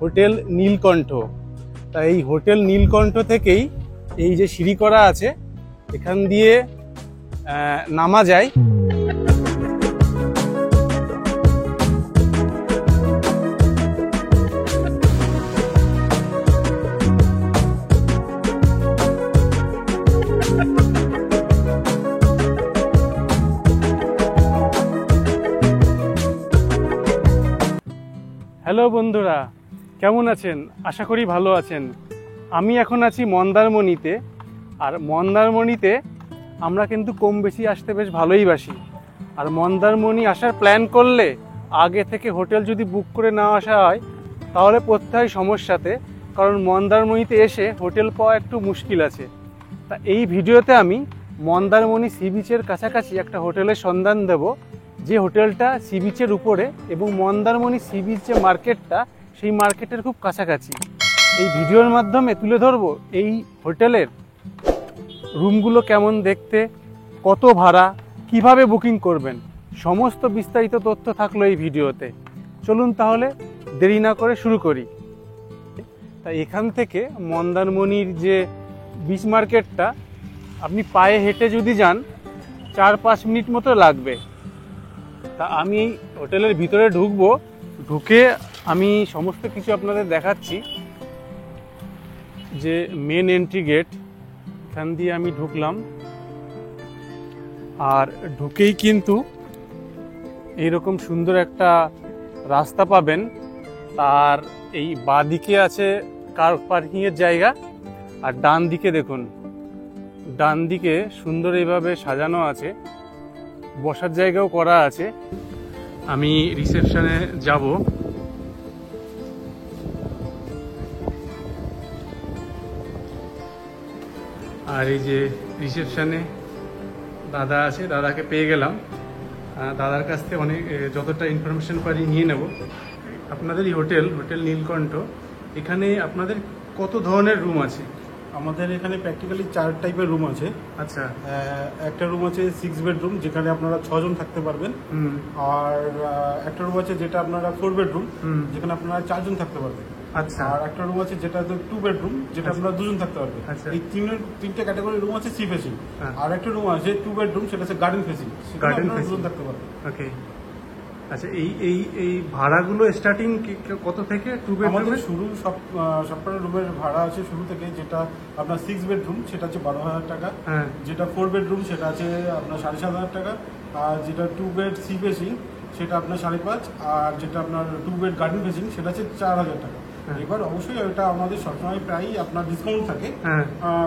Hotel নীলকণ্ঠ। তা এই hotel নীলকণ্ঠ থেকেই এই যে সিঁড়ি করা আছে এখান দিয়ে নামা যায়। হ্যালো বন্ধুরা, কেমন আছেন? আশা করি ভালো আছেন। আমি এখন আছি মন্দারমণিতে। আর মন্দারমণিতে আমরা কিন্তু কম বেশি আসতে বেশ ভালোই বাসি। আর মন্দারমণি আসার প্ল্যান করলে আগে থেকে হোটেল যদি বুক করে না আসা হয় তাহলে পড়তে হয় সমস্যাতে, কারণ মন্দারমণিতে এসে হোটেল পাওয়া একটু মুশকিল আছে। তা এই ভিডিওতে আমি মন্দারমণি সি বিচের কাছাকাছি একটা হোটেলের সন্ধান দেব, যে হোটেলটা সি বিচের উপরে এবং মন্দারমণি সি বিচ যে মার্কেটটা সেই মার্কেটের খুব কাছাকাছি। এই ভিডিওর মাধ্যমে তুলে ধরবো এই হোটেলের রুমগুলো কেমন দেখতে, কত ভাড়া, কিভাবে বুকিং করবেন, সমস্ত বিস্তারিত তথ্য থাকলো এই ভিডিওতে। চলুন তাহলে দেরি না করে শুরু করি। তা এখান থেকে মন্দারমণির যে বিচ মার্কেটটা আপনি পায়ে হেঁটে যদি যান 4-5 মিনিট মতো লাগবে। তা আমি এই হোটেলের ভিতরে ঢুকবো, ঢুকে আমি সমস্ত কিছু আপনাদের দেখাচ্ছি। যে মেন এন্ট্রি গেট, এখান দিয়ে আমি ঢুকলাম। আর ঢুকেই কিন্তু এইরকম সুন্দর একটা রাস্তা পাবেন। আর এই বাঁ দিকে আছে কার পার্কিংয়ের জায়গা, আর ডান দিকে দেখুন, ডান দিকে সুন্দর এইভাবে সাজানো আছে, বসার জায়গাও করা আছে। আমি রিসেপশনে যাব। আর এই যে রিসেপশনে দাদা আছে, দাদাকে পেয়ে গেলাম। দাদার কাছ থেকে অনেক যতটা ইনফরমেশন পারি নিয়ে নেব। আপনাদের এই হোটেল নীলকণ্ঠ, এখানে আপনাদের কত ধরনের রুম আছে? আমাদের এখানে প্র্যাকটিক্যালি 4 টাইপের রুম আছে। আচ্ছা, একটা রুম আছে 6 বেডরুম, যেখানে আপনারা 6 জন থাকতে পারবেন। আর একটা রুম আছে যেটা আপনারা 4 বেডরুম, যেখানে আপনারা 4 জন থাকতে পারবেন। আচ্ছা। আর একটা রুম আছে যেটা 2 বেডরুম, যেটা আপনারা 2 জন থাকতে পারবেন। এই তিনটে ক্যাটাগরি রুম আছে সি ফেসিং। আর একটা রুম আছে 2 বেডরুম, সেটা আছে গার্ডেন ফেসিং, সেখানে আপনারা 2 জন থাকতে পারবেন। ওকে। আচ্ছা, এই ভাড়াগুলো স্টার্টিং কত থেকে? 2 বেডরুমের শুরু সবকটা রুমের ভাড়া আছে শুরু থেকে। যেটা আপনার 6 বেডরুম সেটা আছে 12,000 টাকা। যেটা 4 বেডরুম সেটা আছে আপনার 7,500 টাকা। আর যেটা 2 বেড সি ফেসিং সেটা আপনার 5,500। আর যেটা আপনার 2 বেড গার্ডেন ফেসিং সেটা আছে 4,000 টাকা। এবার অবশ্যই এটা আমাদের সবসময় প্রায় আপনার ডিসকাউন্ট থাকে,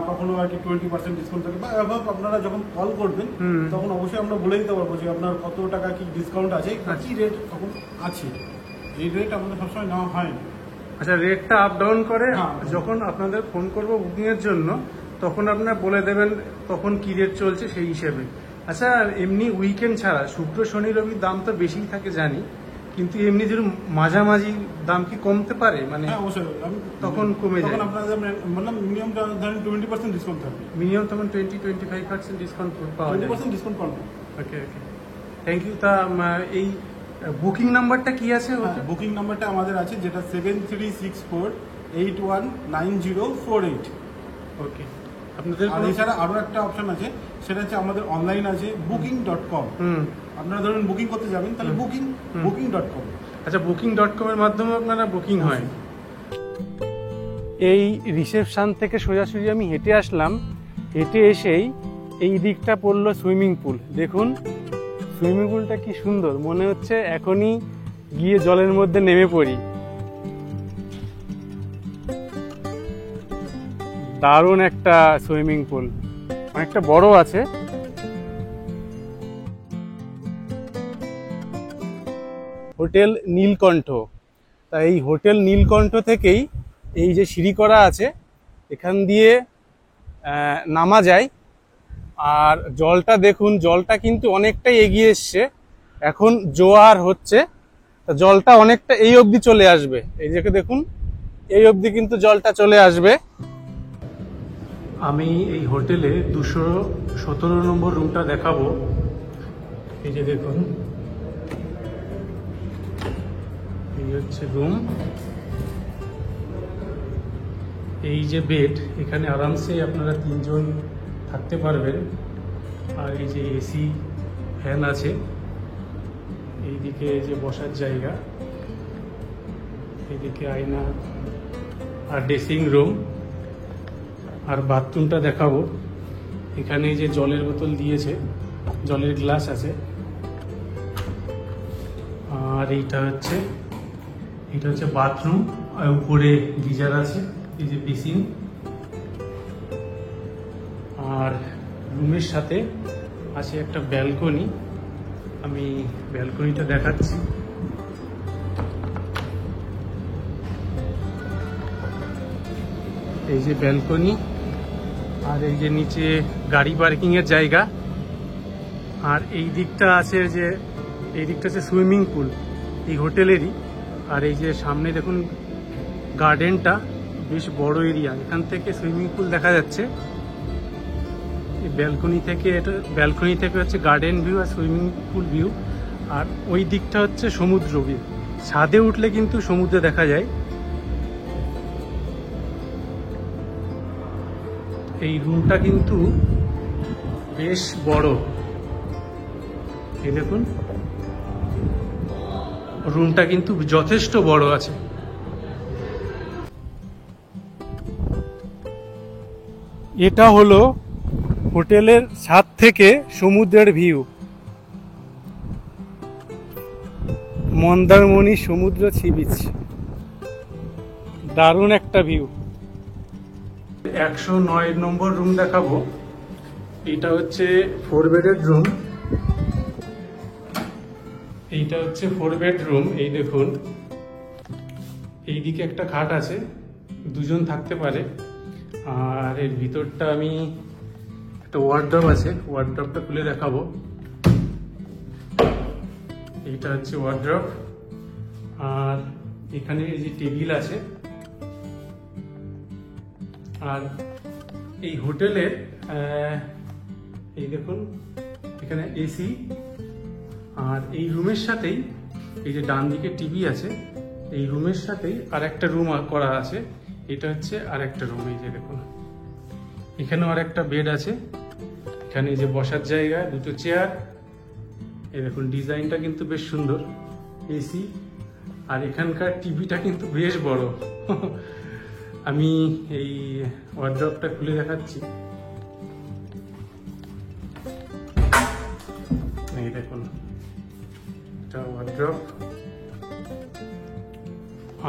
কখনো আর কি 20% ডিসকাউন্ট থাকে। বা অ্যাভাব আপনারা যখন কল করবেন তখন অবশ্যই আমরা বলে দিতে পারবো যে আপনার কত টাকা কি ডিসকাউন্ট আছে, কি রেট তখন আছে। এই রেট আমাদের সবসময় নেওয়া হয় না। আচ্ছা, রেটটা আপ ডাউন করে। যখন আপনাদের ফোন করবো বুকিং এর জন্য তখন আপনারা বলে দেবেন তখন কি রেট চলছে সেই হিসেবে। আচ্ছা, এমনি উইকেন্ড ছাড়া শুক্র শনি রবির দাম তো বেশি থাকে জানি, কিন্তু এমনি ধরুন মাঝামাঝি দাম কি কমতে পারে? মানে অবশ্যই তখন কমে যায়। আপনাদের মানে মিনিমাম ধরেন 20% ডিসকাউন্ট থাকবে। মিনিমাম তখন 20-25% ডিসকাউন্ট পাওয়া যায়। 20% ডিসকাউন্ট পাবেন। ওকে ওকে, থ্যাংক ইউ। তা এই বুকিং নাম্বারটা কি আছে? বুকিং নাম্বারটা আমাদের আছে যেটা 7364819048। ওকে। আপনাদের এছাড়া আরো একটা অপশন আছে, সেটা হচ্ছে আমাদের অনলাইন আছে booking.com। আপনারা ধরুন বুকিং করতে যাবেন তাহলে booking.com। আচ্ছা, booking.com এর মাধ্যমে আপনারা বুকিং হয়। এই রিসেপশন থেকে সোজাসুজি আমি হেঁটে আসলাম। হেঁটে এসেই এই দিকটা পড়লো সুইমিং পুল। দেখুন সুইমিং পুলটা কি সুন্দর, মনে হচ্ছে এখনই গিয়ে জলের মধ্যে নেমে পড়ি। দারুণ একটা সুইমিং পুল, অনেকটা বড় আছে। হোটেল নীলকণ্ঠ। তা এই হোটেল নীলকণ্ঠ থেকেই এই যে সিঁড়ি করা আছে এখান দিয়ে নামা যায়। আর জলটা দেখুন, জলটা কিন্তু অনেকটাই এগিয়ে এসছে, এখন জোয়ার হচ্ছে। তা জলটা অনেকটা এই অবধি চলে আসবে। এই যে দেখুন, এই অবধি কিন্তু জলটা চলে আসবে। আমি এই হোটেলে 217 নম্বর রুমটা দেখাবো। এই যে দেখুন, এই হচ্ছে রুম। এই যে বেড, এখানে আরামসে আপনারা 3 জন থাকতে পারবেন। আর এই যে এসি ফ্যান আছে, এইদিকে এই যে বসার জায়গা, এইদিকে আয়না আর ড্রেসিং রুম। আর বাথরুমটা দেখাবো। এখানে এই যে জলের বোতল দিয়েছে, জলের গ্লাস আছে। আর এটা হচ্ছে বাথরুম, আর উপরে গিজার আছে, এই যে বেসিন। আর রুমের সাথে আছে একটা ব্যালকনি, আমি ব্যালকনিটা দেখাচ্ছি। এই যে ব্যালকনি, আর এই যে নিচে গাড়ি পার্কিং এর জায়গা। আর এই দিকটা আছে সুইমিং পুল এই হোটেলেরই। আর এই যে সামনে দেখুন গার্ডেনটা, বেশ বড় এরিয়া, এখান থেকে সুইমিং পুল দেখা যাচ্ছে। এই ব্যালকনি থেকে হচ্ছে গার্ডেন ভিউ আর সুইমিং পুল ভিউ। আর ওই দিকটা হচ্ছে সমুদ্র ভিউ, ছাদে উঠলে কিন্তু সমুদ্র দেখা যায়। এই রুমটা কিন্তু বেশ বড়, এই দেখুন রুমটা কিন্তু যথেষ্ট বড় আছে। এটা হলো হোটেলের ছাদ থেকে সমুদ্রের ভিউ, মন্দারমণি সমুদ্র সি বিচ, দারুণ একটা ভিউ। 109 নম্বর রুম দেখাবো। এটা হচ্ছে 4 বেডের রুম। এইটা হচ্ছে 4 বেডরুম। এই দেখুন এইদিকে একটা খাট আছে, 2 জন থাকতে পারে। আর এর ভিতরটা আমি একটা ওয়ার্ডরোব আছে, ওয়ার্ডরোবটা খুলে দেখাবো। এইটা হচ্ছে ওয়ার্ডরোব। আর এখানে এই যে টেবিল আছে। আর এই হোটেলের এই দেখুন এখানে এসি। আর এই রুমের সাথেই এই যে ডান দিকে টিভি আছে, এই রুমের সাথেই আর একটা রুম করা আছে। এটা হচ্ছে আর একটা রুম, এই যে দেখুন এখানেও আর একটা বেড আছে। এখানে এই যে বসার জায়গা, 2টো চেয়ার। এই দেখুন ডিজাইনটা কিন্তু বেশ সুন্দর, এসি। আর এখানকার টিভিটা কিন্তু বেশ বড়। আমি এই ওয়ার্ডরোবটা খুলে দেখাচ্ছি। এই দেখুন এটা ওয়ার্ডরোব।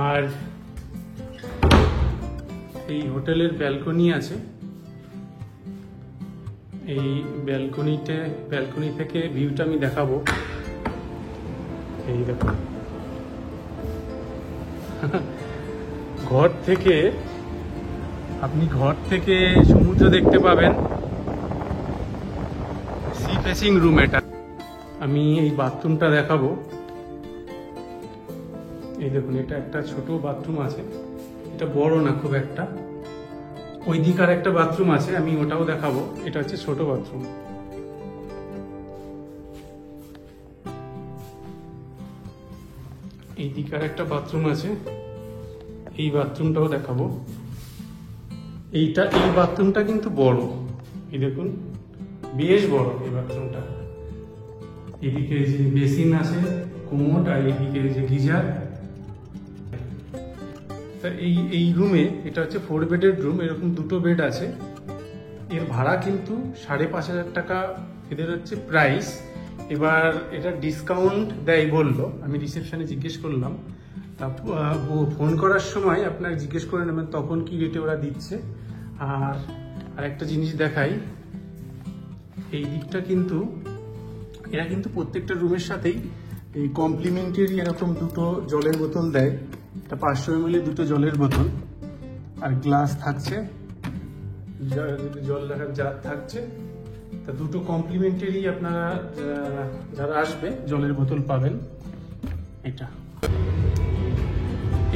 আর এই হোটেলের ব্যালকনি আছে। এই ব্যালকনি থেকে ভিউটা আমি দেখাবো। এই দেখুন আপনি ঘর থেকে সমুদ্র দেখতে পাবেন। সি ফেসিং রুম এটা। আমি এই বাথরুমটা দেখাবো। এই দেখুন এটা একটা ছোট বাথরুম আছে, এটা বড় না খুব একটা। ওই দিক আর একটা বাথরুম আছে, আমি ওটাও দেখাবো। এটা হচ্ছে ছোট বাথরুম। এই দিক আর একটা বাথরুম আছে, এই বাথরুমটাও দেখাবো। এই বাথরুমটা কিন্তু বড়, এই দেখুন বেশ বড় এই বাথরুমটা। এদিকে যে বেসিন আছে, কোমোড, আর এইদিকে যে গিজার। এই রুমে এটা হচ্ছে 4 বেডের রুম, এরকম 2টো বেড আছে। এর ভাড়া কিন্তু 5,500 টাকা এদের হচ্ছে প্রাইস। এবার এটা ডিসকাউন্ট দেয় বললো, আমি রিসেপশনে জিজ্ঞেস করলাম। তা ফোন করার সময় আপনাকে জিজ্ঞেস করে নেবেন তখন কি রেটে ওরা দিচ্ছে। আর একটা জিনিস দেখাই, এই দিকটা কিন্তু এরা কিন্তু প্রত্যেকটা রুমের সাথেই এই কমপ্লিমেন্টারি এরকম 2টো জলের বোতল দেয়। এটা 500 ml 2টো জলের বোতল, আর গ্লাস থাকছে, জল রাখার জার থাকছে। তা 2টো কমপ্লিমেন্টারি আপনারা যারা আসবে জলের বোতল পাবেন। এটা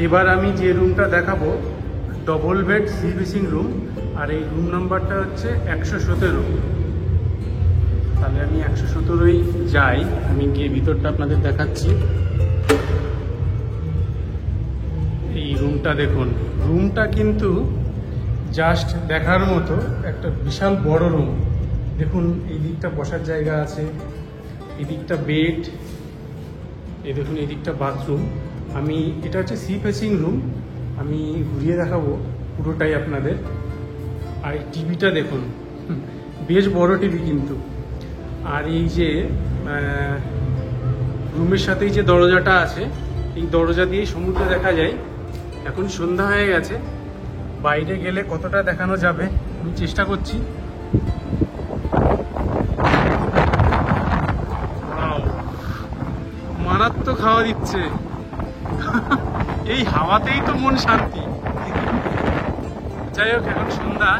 এবার আমি যে রুমটা দেখাবো, double bed sea facing room. আর এই রুম নাম্বারটা হচ্ছে 117। তাহলে আমি 117ই যাই, আমি গিয়ে ভিতরটা আপনাদের দেখাচ্ছি। এই রুমটা দেখুন, রুমটা কিন্তু জাস্ট দেখার মতো একটা বিশাল বড় রুম। দেখুন এই দিকটা বসার জায়গা আছে, এই দিকটা বেড, এই দেখুন এই দিকটা বাথরুম। এটা হচ্ছে সি ফেসিং রুম, আমি ঘুরিয়ে দেখাবো পুরোটাই আপনাদের। আর এই টিভিটা দেখুন, বেশ বড় টিভি কিন্তু। আর এই যে রুমের সাথেই যে দরজাটা আছে, এই দরজা দিয়েই সমুদ্র দেখা যায়। এখন সন্ধ্যা হয়ে গেছে, বাইরে গেলে কতটা দেখানো যাবে আমি চেষ্টা করছি। মারাত্মক হাওয়া দিচ্ছে, এই হাওয়াতেই তো মন শান্তি। যাই হোক, এখন সন্ধ্যা,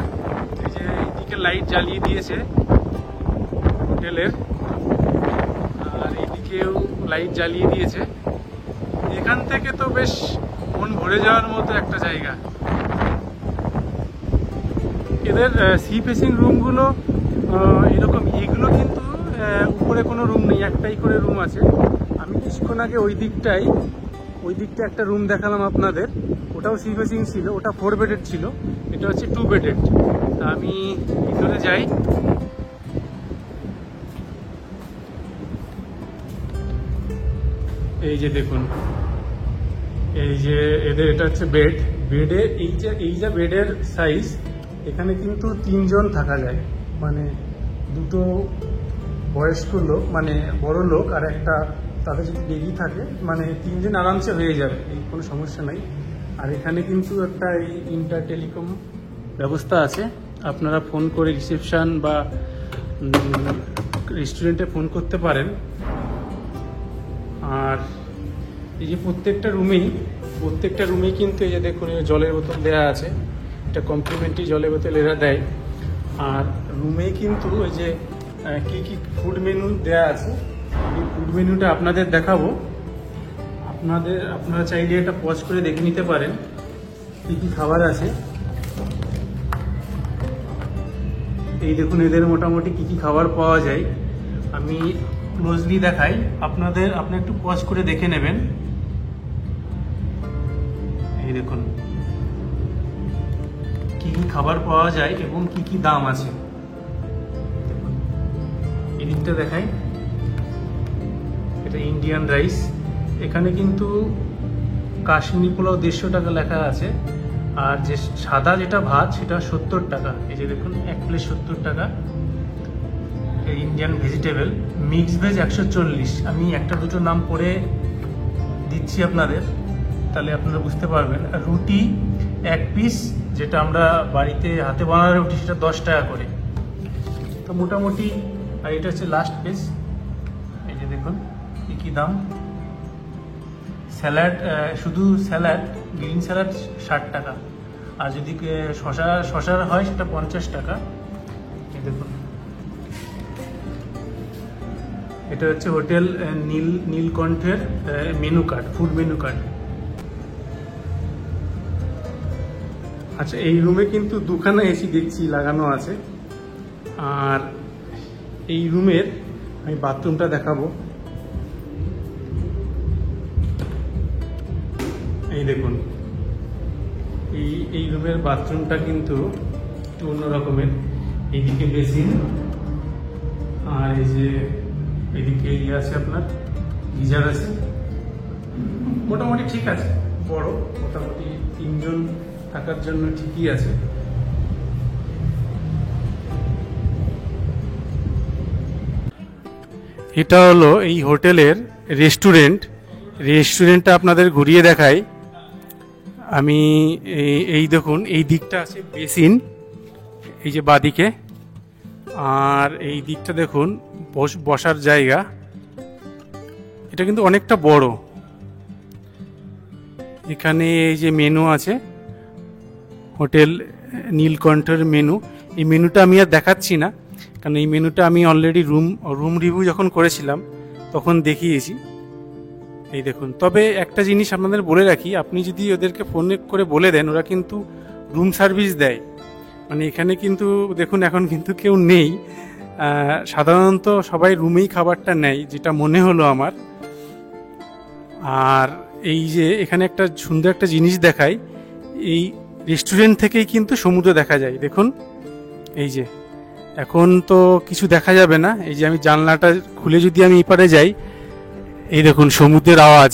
এই যে এইদিকে লাইট জ্বালিয়ে দিয়েছে হোটেলের, আর এইদিকেও লাইট জ্বালিয়ে দিয়েছে। এখান থেকে তো বেশ মন ভরে যাওয়ার মতো একটা জায়গা। এদের সি ফেসিং রুমগুলো এরকম, এগুলো কিন্তু উপরে কোনো রুম নেই, একটাই করে রুম আছে। আমি কিছুক্ষণ আগে ওই দিকটা একটা রুম দেখালাম আপনাদের, ওটাও সি ফেসিং ছিল, ওটা 4 বেডেড ছিল, এটা হচ্ছে 2 বেডেড। তা আমি ভিতরে যাই। এই যে দেখুন, এই যে এটা হচ্ছে বেডে এই যে বেডের সাইজ, এখানে কিন্তু 3 জন থাকা যায়, মানে 2টো বয়স্ক লোক, মানে বড় লোক, আর একটা তাদের যদি বেবি থাকে, মানে 3 জন আরামসে হয়ে যাবে, এই কোনো সমস্যা নাই। আর এখানে কিন্তু একটা এই ইন্টার টেলিকম ব্যবস্থা আছে, আপনারা ফোন করে রিসেপশন বা রেস্টুরেন্টে ফোন করতে পারেন। আর এই যে প্রত্যেকটা রুমেই কিন্তু এই যে দেখুন জলের বোতল দেওয়া আছে, এটা কমপ্লিমেন্টারি জলের বোতল এরা দেয়। আর রুমে কিন্তু ওই যে কি কি ফুড মেনু দেওয়া আছে, এই ফুড মেনুটা আপনাদের দেখাবো। আপনারা চাইলে এটা পজ করে দেখে নিতে পারেন কি কি খাবার আছে। এই দেখুন এদের মোটামুটি কি কি খাবার পাওয়া যায়, আমি ক্লোজলি দেখাই আপনাদের, আপনি একটু পজ করে দেখে নেবেন। এই দেখুন কি কি খাবার পাওয়া যায় এবং কি কি দাম আছে। এই দিকটা দেখাই, এটা ইন্ডিয়ান রাইস, এখানে কিন্তু কাশ্মীরি পোলাও 150 টাকা লেখা আছে। আর যে সাদা যেটা ভাত সেটা 70 টাকা। এই যে দেখুন 1 প্লেট 70 টাকা। Indian vegetable mix veg 140। আমি একটা দুটো নাম পড়ে দিচ্ছি আপনাদের, তাহলে আপনারা বুঝতে পারবেন। আর রুটি 1 পিস, যেটা আমরা বাড়িতে হাতে বানানো রুটি, সেটা 10 টাকা করে। তো মোটামুটি, আর এটা হচ্ছে লাস্ট পিস। এই যে দেখুন কি দাম। স্যালাড, শুধু স্যালাড, গ্রিন স্যালাড 60 টাকা, আর যদি শশার হয় সেটা 50 টাকা। এই দেখুন এটা হচ্ছে হোটেল নীলকণ্ঠের menu card, food menu card. আচ্ছা, এই রুমে কিন্তু 2খানা এসি দেখছি লাগানো আছে। আর এই রুমের আমি বাথরুমটা দেখাবো। এই দেখুন এই রুমের বাথরুমটা কিন্তু একটু অন্য রকমের। এইদিকে বেসিন, আর এই যে এদিকে আছে আপনার গিজার আছে। মোটামুটি ঠিক আছে, বড়, মোটামুটি 3 জন থাকার জন্য ঠিকই আছে। এটা হলো এই হোটেলের রেস্টুরেন্টটা আপনাদের ঘুরিয়ে দেখাই আমি। এই দেখুন এই দিকটা আছে বেসিন, এই যে বাদিকে, আর এই দিকটা দেখুন বসার জায়গা। এটা কিন্তু অনেকটা বড়। এখানে এই যে মেনু আছে, হোটেল নীলকণ্ঠের মেনু। এই মেনুটা আমি আর দেখাচ্ছি না, কারণ এই মেনুটা আমি অলরেডি রুম রিভিউ যখন করেছিলাম তখন দেখিয়েছি। এই দেখুন, তবে একটা জিনিস আপনাদের বলে রাখি, আপনি যদি ওদেরকে ফোন করে বলে দেন, ওরা কিন্তু রুম সার্ভিস দেয়। মানে এখানে কিন্তু দেখুন এখন কিন্তু কেউ নেই, সাধারণত সবাই রুমেই খাবারটা নেয়, যেটা মনে হলো আমার। আর এই যে এখানে একটা সুন্দর একটা জিনিস দেখাই, এই রেস্টুরেন্ট থেকেই কিন্তু সমুদ্র দেখা যায়। দেখুন এই যে, এখন তো কিছু দেখা যাবে না, এই যে আমি জানলাটা খুলে যদি আমি এপারে যাই, এই দেখুন সমুদ্রের আওয়াজ,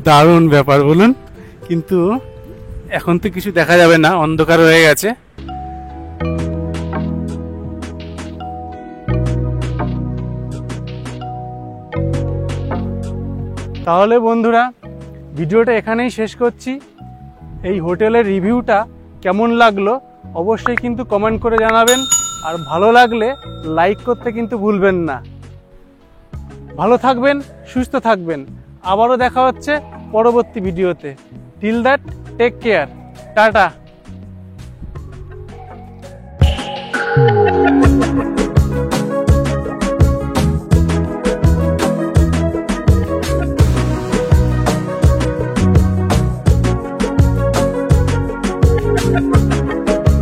দারুণ ব্যাপার বলুন। কিন্তু এখন তো কিছু দেখা যাবে না, অন্ধকার হয়ে গেছে। তাহলে বন্ধুরা, ভিডিওটা এখানেই শেষ করছি। এই হোটেলের রিভিউটা কেমন লাগলো অবশ্যই কিন্তু কমেন্ট করে জানাবেন, আর ভালো লাগলে লাইক করতে কিন্তু ভুলবেন না। ভালো থাকবেন, সুস্থ থাকবেন, আবারও দেখা হচ্ছে পরবর্তী ভিডিওতে। Till that, take care, tata.